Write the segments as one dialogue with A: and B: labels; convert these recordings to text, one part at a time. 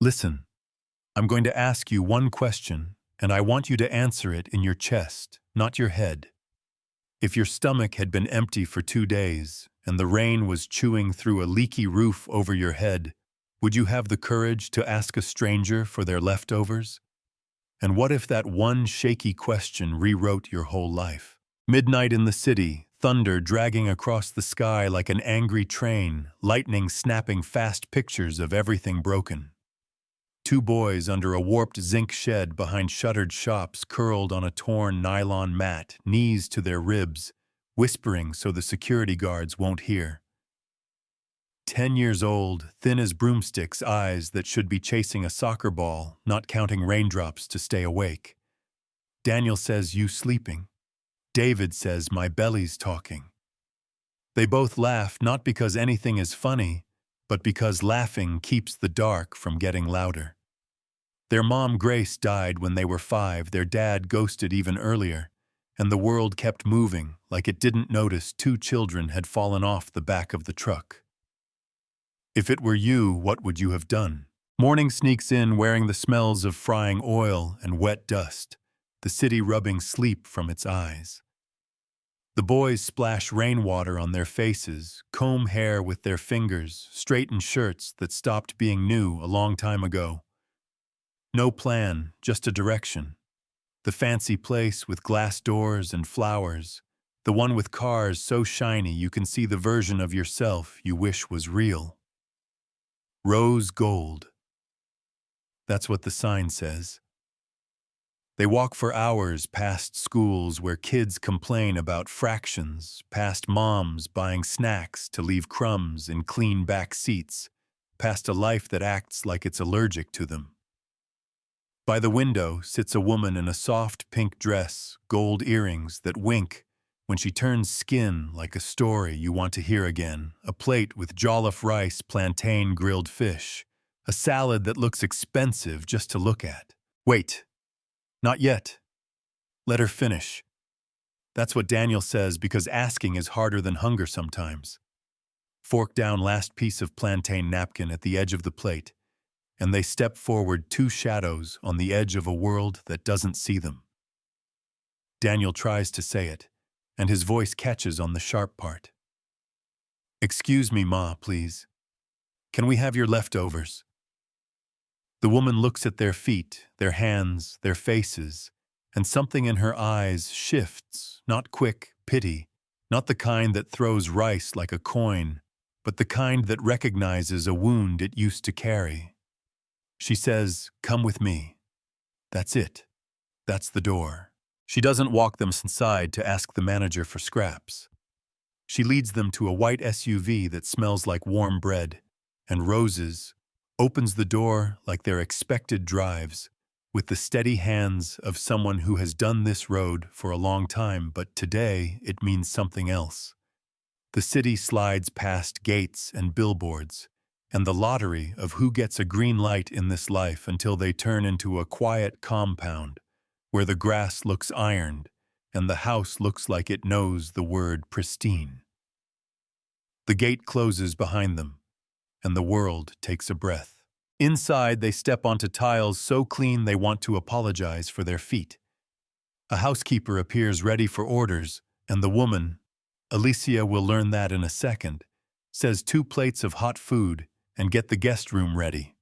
A: Listen, I'm going to ask you one question, and I want you to answer it in your chest, not your head. If your stomach had been empty for 2 days, and the rain was chewing through a leaky roof over your head, would you have the courage to ask a stranger for their leftovers? And what if that one shaky question rewrote your whole life? Midnight in the city, thunder dragging across the sky like an angry train, lightning snapping fast pictures of everything broken. Two boys under a warped zinc shed behind shuttered shops curled on a torn nylon mat, knees to their ribs, whispering so the security guards won't hear. 10 years old, thin as broomsticks, eyes that should be chasing a soccer ball, not counting raindrops to stay awake. Daniel says, "You sleeping?" David says, "My belly's talking." They both laugh not because anything is funny, but because laughing keeps the dark from getting louder. Their mom Grace died when they were 5, their dad ghosted even earlier, and the world kept moving like it didn't notice 2 children had fallen off the back of the truck. If it were you, what would you have done? Morning sneaks in wearing the smells of frying oil and wet dust, the city rubbing sleep from its eyes. The boys splash rainwater on their faces, comb hair with their fingers, straighten shirts that stopped being new a long time ago. No plan, just a direction. The fancy place with glass doors and flowers, the one with cars so shiny you can see the version of yourself you wish was real. Rose gold. That's what the sign says. They walk for hours past schools where kids complain about fractions, past moms buying snacks to leave crumbs in clean back seats, past a life that acts like it's allergic to them. By the window sits a woman in a soft pink dress, gold earrings that wink when she turns skin like a story you want to hear again, a plate with jollof rice, plantain, grilled fish, a salad that looks expensive just to look at. Wait, not yet. Let her finish. That's what Daniel says because asking is harder than hunger sometimes. Fork down last piece of plantain napkin at the edge of the plate, and they step forward 2 shadows on the edge of a world that doesn't see them. Daniel tries to say it, and his voice catches on the sharp part. "Excuse me, Ma, please. Can we have your leftovers?" The woman looks at their feet, their hands, their faces, and something in her eyes shifts, not quick pity, not the kind that throws rice like a coin, but the kind that recognizes a wound it used to carry. She says, "Come with me." That's it. That's the door. She doesn't walk them inside to ask the manager for scraps. She leads them to a white SUV that smells like warm bread and roses, opens the door like they're expected drives, with the steady hands of someone who has done this road for a long time, but today it means something else. The city slides past gates and billboards, and the lottery of who gets a green light in this life until they turn into a quiet compound where the grass looks ironed and the house looks like it knows the word pristine. The gate closes behind them, and the world takes a breath. Inside, they step onto tiles so clean they want to apologize for their feet. A housekeeper appears ready for orders, and the woman, Alicia will learn that in a second, says 2 plates of hot food and get the guest room ready.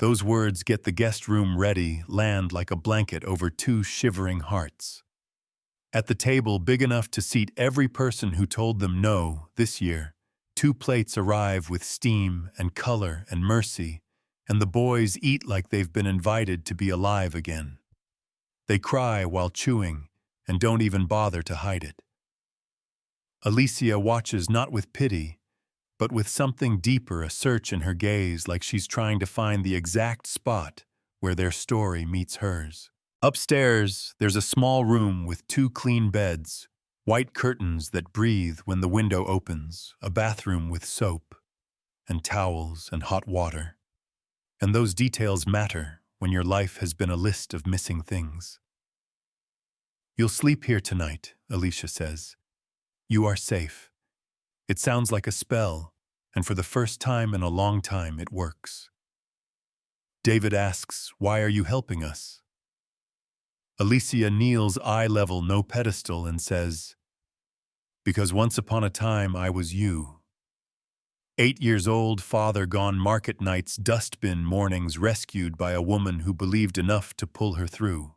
A: Those words, "get the guest room ready," land like a blanket over 2 shivering hearts. At the table big enough to seat every person who told them no this year, 2 plates arrive with steam and color and mercy, and the boys eat like they've been invited to be alive again. They cry while chewing and don't even bother to hide it. Alicia watches not with pity, but with something deeper, a search in her gaze, like she's trying to find the exact spot where their story meets hers. Upstairs, there's a small room with 2 clean beds, white curtains that breathe when the window opens, a bathroom with soap, and towels and hot water. And those details matter when your life has been a list of missing things. "You'll sleep here tonight," Alicia says. "You are safe." It sounds like a spell, and for the first time in a long time it works. David asks, "Why are you helping us?" Alicia kneels eye level, no pedestal, and says, "Because once upon a time I was you. 8 years old, father gone market nights, dustbin mornings, rescued by a woman who believed enough to pull her through.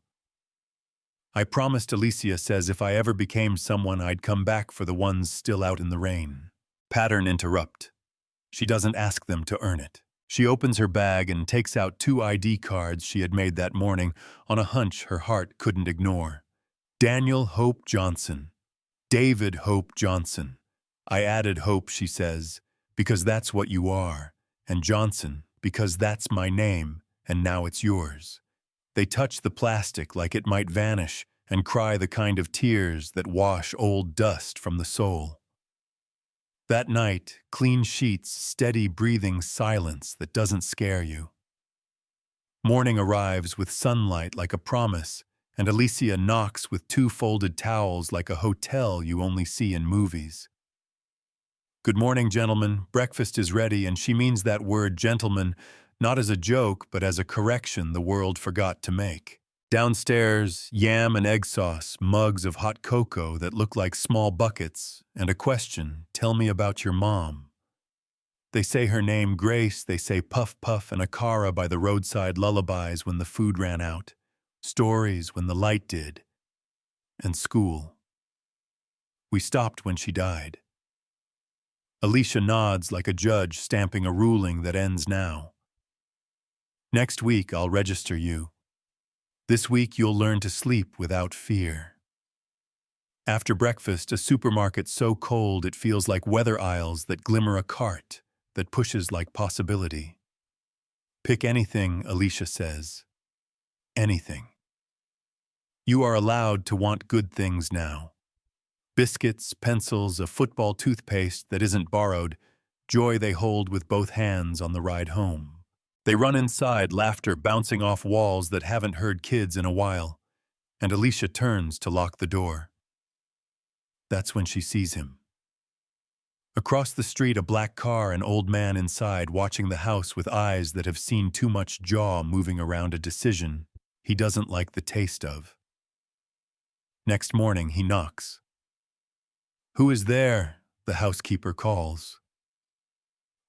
A: I promised," Alicia says, "if I ever became someone, I'd come back for the ones still out in the rain." Pattern interrupt. She doesn't ask them to earn it. She opens her bag and takes out 2 ID cards she had made that morning on a hunch her heart couldn't ignore. Daniel Hope Johnson. David Hope Johnson. I added Hope, she says, because that's what you are, and Johnson, because that's my name, and now it's yours. They touch the plastic like it might vanish and cry the kind of tears that wash old dust from the soul. That night, clean sheets, steady breathing silence that doesn't scare you. Morning arrives with sunlight like a promise, and Alicia knocks with 2 folded towels like a hotel you only see in movies. "Good morning, gentlemen. Breakfast is ready," and she means that word gentleman not as a joke but as a correction the world forgot to make. Downstairs, yam and egg sauce, mugs of hot cocoa that look like small buckets, and a question, "Tell me about your mom." They say her name Grace, they say Puff Puff and Akara by the roadside lullabies when the food ran out, stories when the light did, and school. We stopped when she died. Alicia nods like a judge stamping a ruling that ends now. "Next week I'll register you. This week you'll learn to sleep without fear." After breakfast, a supermarket so cold it feels like weather aisles that glimmer a cart that pushes like possibility. "Pick anything," Alicia says. Anything. You are allowed to want good things now. Biscuits, pencils, a football toothpaste that isn't borrowed, joy they hold with both hands on the ride home. They run inside, laughter bouncing off walls that haven't heard kids in a while, and Alicia turns to lock the door. That's when she sees him. Across the street, a black car, an old man inside watching the house with eyes that have seen too much jaw moving around a decision he doesn't like the taste of. Next morning, he knocks. "Who is there?" the housekeeper calls.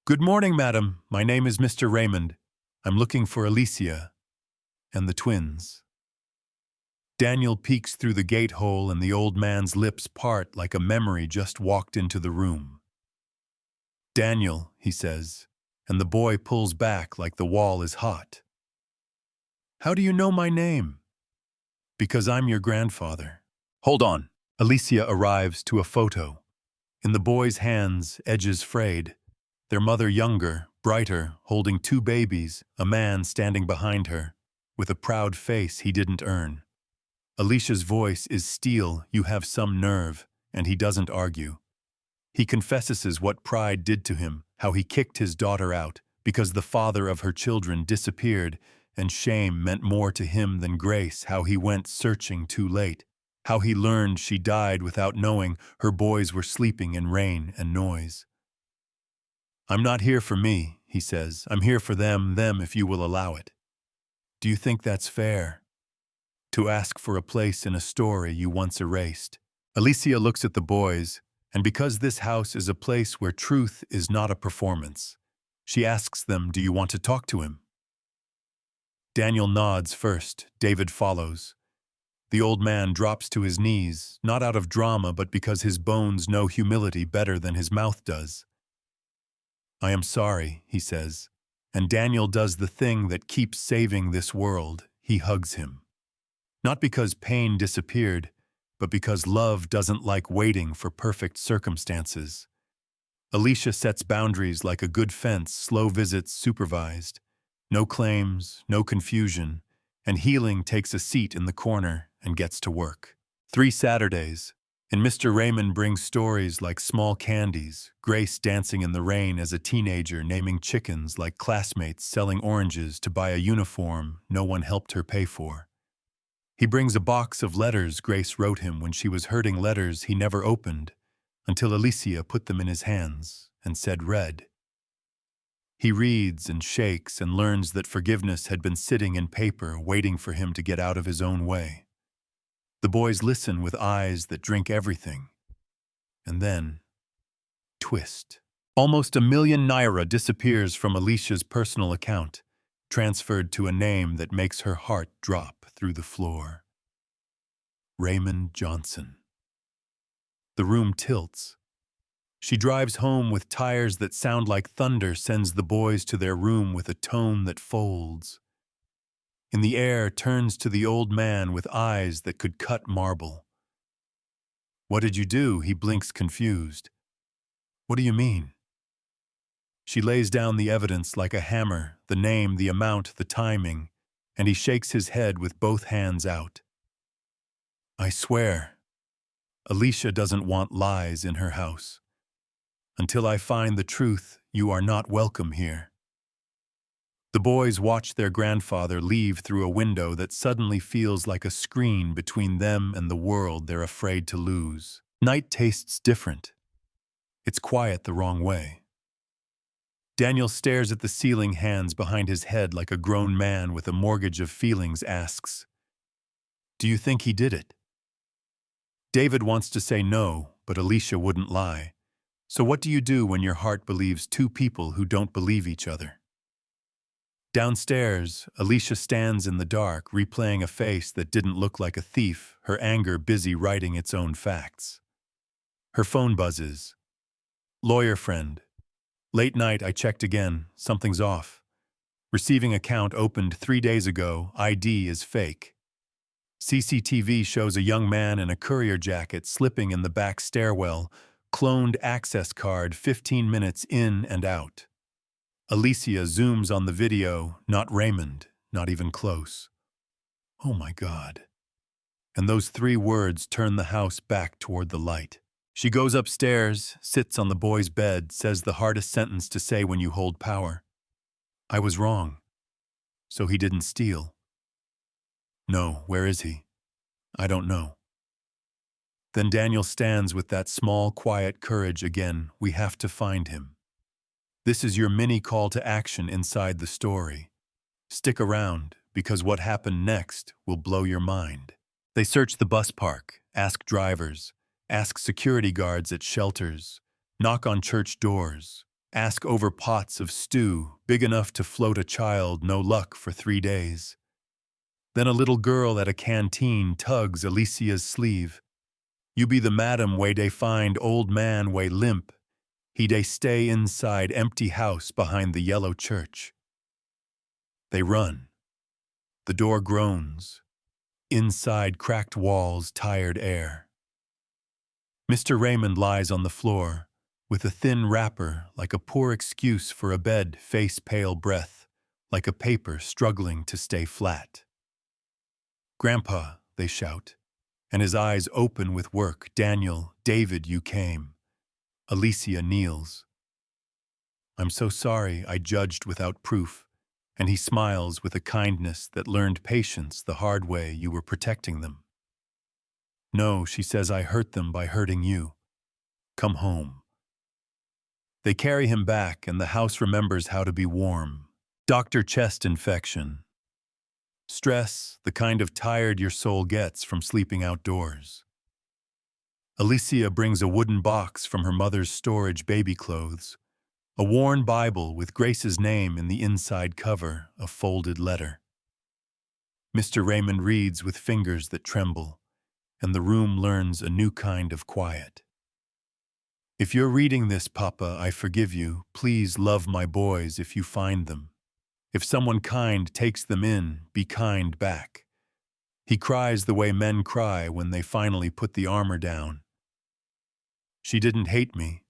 A: "Good morning, madam. My name is Mr. Raymond. I'm looking for Alicia and the twins." Daniel peeks through the gate hole and the old man's lips part like a memory just walked into the room. "Daniel," he says, and the boy pulls back like the wall is hot. "How do you know my name?" "Because I'm your grandfather." "Hold on." Alicia arrives to a photo. In the boy's hands, edges frayed. Their mother younger, brighter, holding 2 babies, a man standing behind her, with a proud face he didn't earn. Alicia's voice is steel, "You have some nerve," and he doesn't argue. He confesses what pride did to him, how he kicked his daughter out, because the father of her children disappeared, and shame meant more to him than grace, how he went searching too late, how he learned she died without knowing her boys were sleeping in rain and noise. "I'm not here for me," he says. "I'm here for them if you will allow it." "Do you think that's fair? To ask for a place in a story you once erased?" Alicia looks at the boys, and because this house is a place where truth is not a performance, she asks them, "Do you want to talk to him?" Daniel nods first, David follows. The old man drops to his knees, not out of drama but because his bones know humility better than his mouth does. "I am sorry," he says, and Daniel does the thing that keeps saving this world. He hugs him. Not because pain disappeared, but because love doesn't like waiting for perfect circumstances. Alicia sets boundaries like a good fence, slow visits supervised. No claims, no confusion, and healing takes a seat in the corner and gets to work. 3 Saturdays, and Mr. Raymond brings stories like small candies, Grace dancing in the rain as a teenager, naming chickens like classmates selling oranges to buy a uniform no one helped her pay for. He brings a box of letters Grace wrote him when she was hurting, letters he never opened, until Alicia put them in his hands and said, "Read." He reads and shakes and learns that forgiveness had been sitting in paper waiting for him to get out of his own way. The boys listen with eyes that drink everything. And then, twist. Almost £1,000,000 disappears from Alicia's personal account, transferred to a name that makes her heart drop through the floor. Raymond Johnson. The room tilts. She drives home with tires that sound like thunder, sends the boys to their room with a tone that folds. In the air, turns to the old man with eyes that could cut marble. "What did you do?" He blinks confused. "What do you mean?" She lays down the evidence like a hammer, the name, the amount, the timing, and he shakes his head with both hands out. "I swear, Alicia doesn't want lies in her house. Until I find the truth, you are not welcome here." The boys watch their grandfather leave through a window that suddenly feels like a screen between them and the world they're afraid to lose. Night tastes different. It's quiet the wrong way. Daniel stares at the ceiling, hands behind his head like a grown man with a mortgage of feelings, asks, "Do you think he did it?" David wants to say no, but Alicia wouldn't lie. So what do you do when your heart believes two people who don't believe each other? Downstairs, Alicia stands in the dark, replaying a face that didn't look like a thief, her anger busy writing its own facts. Her phone buzzes. "Lawyer friend. Late night, I checked again. Something's off. Receiving account opened 3 days ago. ID is fake. CCTV shows a young man in a courier jacket slipping in the back stairwell. Cloned access card 15 minutes in and out." Alicia zooms on the video, not Raymond, not even close. Oh my God. And those 3 words turn the house back toward the light. She goes upstairs, sits on the boy's bed, says the hardest sentence to say when you hold power. "I was wrong. So he didn't steal." "No, where is he?" "I don't know." Then Daniel stands with that small, quiet courage again. "We have to find him." This is your mini call to action inside the story. Stick around, because what happened next will blow your mind. They search the bus park, ask drivers, ask security guards at shelters, knock on church doors, ask over pots of stew big enough to float a child, no luck for 3 days. Then a little girl at a canteen tugs Alicia's sleeve. "You be the madam way they find old man way limp. He dey stay inside empty house behind the yellow church." They run. The door groans. Inside cracked walls, tired air. Mr. Raymond lies on the floor, with a thin wrapper like a poor excuse for a bed, face pale, breath like a paper struggling to stay flat. "Grandpa," they shout, and his eyes open with work. "Daniel, David, you came." Alicia kneels. "I'm so sorry I judged without proof," and he smiles with a kindness that learned patience the hard way. "You were protecting them." "No," she says, "I hurt them by hurting you. Come home." They carry him back, and the house remembers how to be warm. Doctor chest infection. Stress, the kind of tired your soul gets from sleeping outdoors. Alicia brings a wooden box from her mother's storage, baby clothes, a worn Bible with Grace's name in the inside cover, a folded letter. Mr. Raymond reads with fingers that tremble, and the room learns a new kind of quiet. "If you're reading this, Papa, I forgive you. Please love my boys if you find them. If someone kind takes them in, be kind back." He cries the way men cry when they finally put the armor down. "She didn't hate me."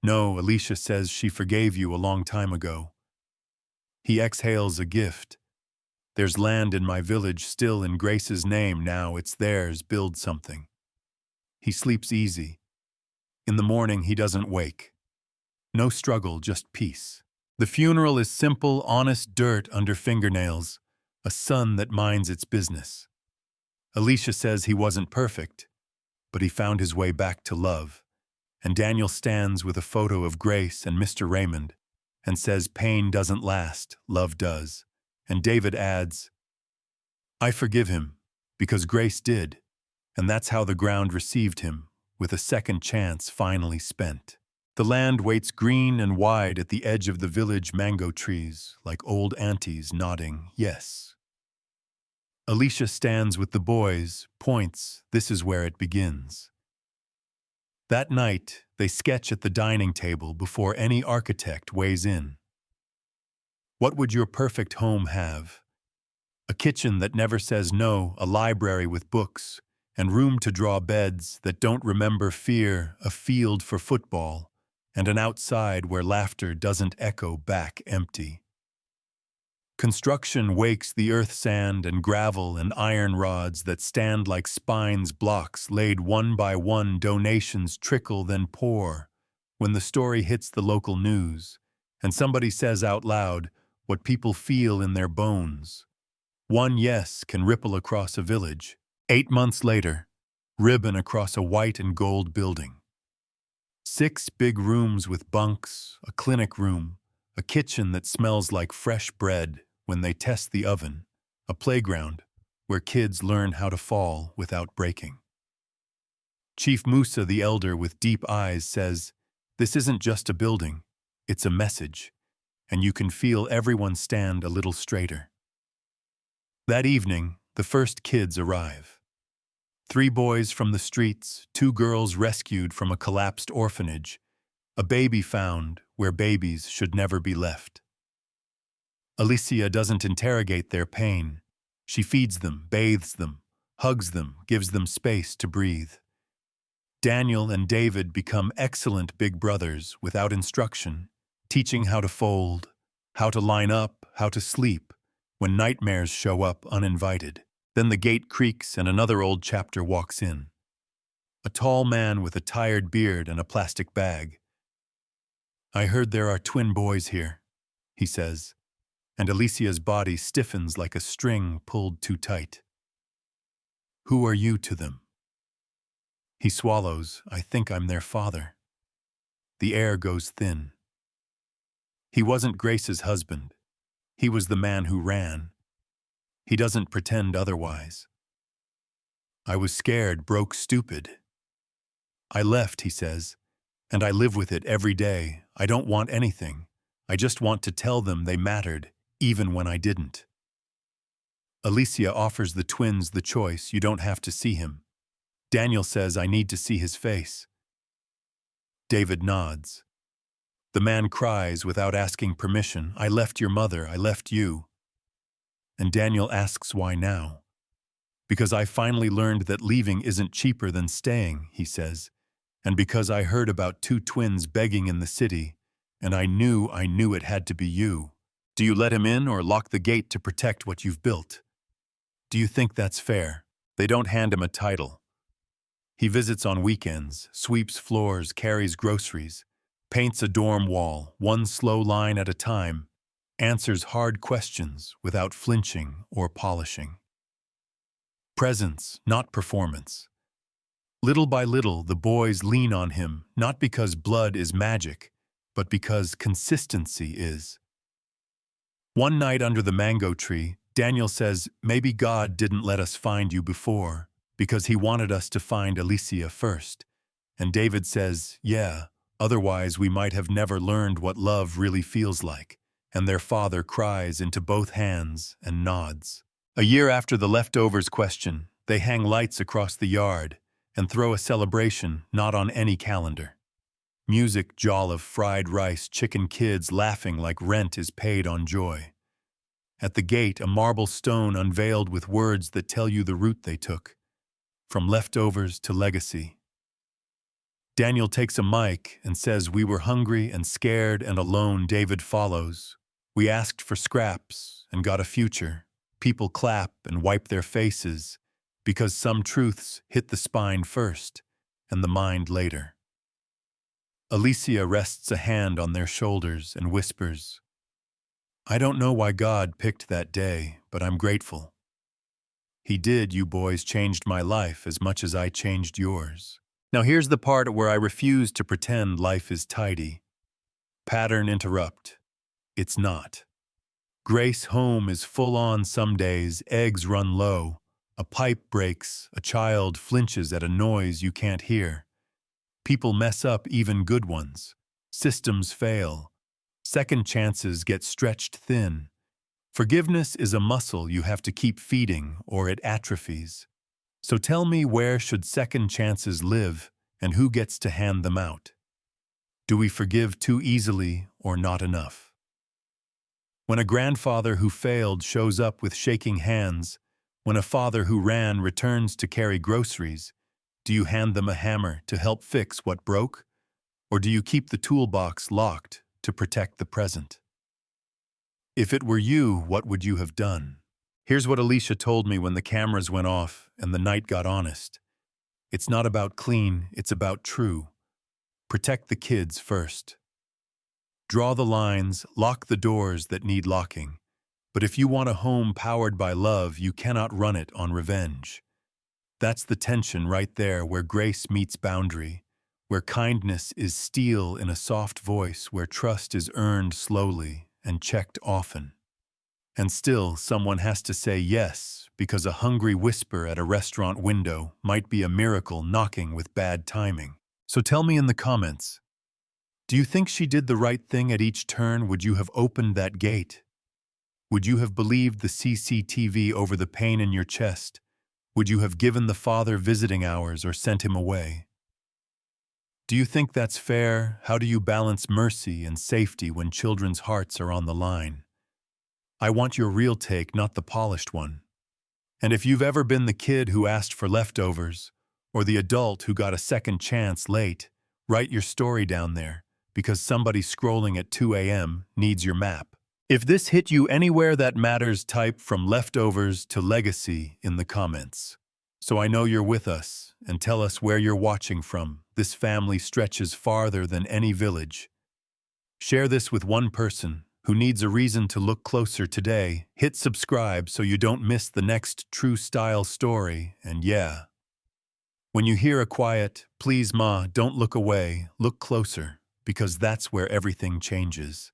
A: "No, Alicia says she forgave you a long time ago." He exhales a gift. "There's land in my village still in Grace's name. Now it's theirs. Build something." He sleeps easy. In the morning he doesn't wake. No struggle, just peace. The funeral is simple, honest dirt under fingernails, a son that minds its business. Alicia says he wasn't perfect, but he found his way back to love. And Daniel stands with a photo of Grace and Mr. Raymond, and says pain doesn't last, love does. And David adds, I forgive him, because grace did, and that's how the ground received him, with a second chance finally spent. The land waits green and wide at the edge of the village mango trees, like old aunties nodding yes. Alicia stands with the boys, points, this is where it begins. That night, they sketch at the dining table before any architect weighs in. What would your perfect home have? A kitchen that never says no, a library with books, and room to draw beds that don't remember fear, a field for football, and an outside where laughter doesn't echo back empty. Construction wakes the earth, sand and gravel and iron rods that stand like spines, blocks laid one by one, donations trickle then pour. When the story hits the local news, and somebody says out loud what people feel in their bones, one yes can ripple across a village. 8 months later, ribbon across a white and gold building. 6 big rooms with bunks, a clinic room, a kitchen that smells like fresh bread when they test the oven, a playground where kids learn how to fall without breaking. Chief Musa the elder with deep eyes says, this isn't just a building, it's a message, and you can feel everyone stand a little straighter. That evening, the first kids arrive. 3 boys from the streets, 2 girls rescued from a collapsed orphanage, a baby found where babies should never be left. Alicia doesn't interrogate their pain. She feeds them, bathes them, hugs them, gives them space to breathe. Daniel and David become excellent big brothers without instruction, teaching how to fold, how to line up, how to sleep, when nightmares show up uninvited. Then the gate creaks and another old chapter walks in. A tall man with a tired beard and a plastic bag. I heard there are twin boys here, he says, and Alicia's body stiffens like a string pulled too tight. Who are you to them? He swallows, I think I'm their father. The air goes thin. He wasn't Grace's husband. He was the man who ran. He doesn't pretend otherwise. I was scared, broke, stupid. I left, he says, and I live with it every day. I don't want anything. I just want to tell them they mattered, even when I didn't. Alicia offers the twins the choice, you don't have to see him. Daniel says I need to see his face. David nods. The man cries without asking permission, I left your mother, I left you. And Daniel asks why now. Because I finally learned that leaving isn't cheaper than staying, he says, and because I heard about 2 twins begging in the city, and I knew it had to be you. Do you let him in or lock the gate to protect what you've built? Do you think that's fair? They don't hand him a title. He visits on weekends, sweeps floors, carries groceries, paints a dorm wall, one slow line at a time, answers hard questions without flinching or polishing. Presence, not performance. Little by little, the boys lean on him, not because blood is magic, but because consistency is. One night under the mango tree, Daniel says, maybe God didn't let us find you before, because he wanted us to find Alicia first. And David says, yeah, otherwise we might have never learned what love really feels like. And their father cries into both hands and nods. A year after the leftovers question, they hang lights across the yard and throw a celebration not on any calendar. Music, jollove, fried rice, chicken, kids laughing like rent is paid on joy. At the gate, a marble stone unveiled with words that tell you the route they took, from leftovers to legacy. Daniel takes a mic and says, we were hungry and scared and alone. David follows. We asked for scraps and got a future. People clap and wipe their faces because some truths hit the spine first and the mind later. Alicia rests a hand on their shoulders and whispers, I don't know why God picked that day, but I'm grateful. He did, you boys changed my life as much as I changed yours. Now here's the part where I refuse to pretend life is tidy. Pattern interrupt. It's not. Grace home is full on some days, eggs run low, a pipe breaks, a child flinches at a noise you can't hear. People mess up even good ones. Systems fail. Second chances get stretched thin. Forgiveness is a muscle you have to keep feeding or it atrophies. So tell me, where should second chances live and who gets to hand them out? Do we forgive too easily or not enough? When a grandfather who failed shows up with shaking hands, when a father who ran returns to carry groceries, do you hand them a hammer to help fix what broke? Or do you keep the toolbox locked to protect the present? If it were you, what would you have done? Here's what Alicia told me when the cameras went off and the night got honest. It's not about clean, it's about true. Protect the kids first. Draw the lines, lock the doors that need locking. But if you want a home powered by love, you cannot run it on revenge. That's the tension right there, where grace meets boundary, where kindness is steel in a soft voice, where trust is earned slowly and checked often. And still, someone has to say yes, because a hungry whisper at a restaurant window might be a miracle knocking with bad timing. So tell me in the comments, do you think she did the right thing at each turn? Would you have opened that gate? Would you have believed the CCTV over the pain in your chest? Would you have given the father visiting hours or sent him away? Do you think that's fair? How do you balance mercy and safety when children's hearts are on the line? I want your real take, not the polished one. And if you've ever been the kid who asked for leftovers, or the adult who got a second chance late, write your story down there, because somebody scrolling at 2 a.m. needs your map. If this hit you anywhere that matters, type from leftovers to legacy in the comments. So I know you're with us, and tell us where you're watching from. This family stretches farther than any village. Share this with one person who needs a reason to look closer today. Hit subscribe so you don't miss the next true style story. And yeah, when you hear a quiet, please ma, don't look away, look closer, because that's where everything changes.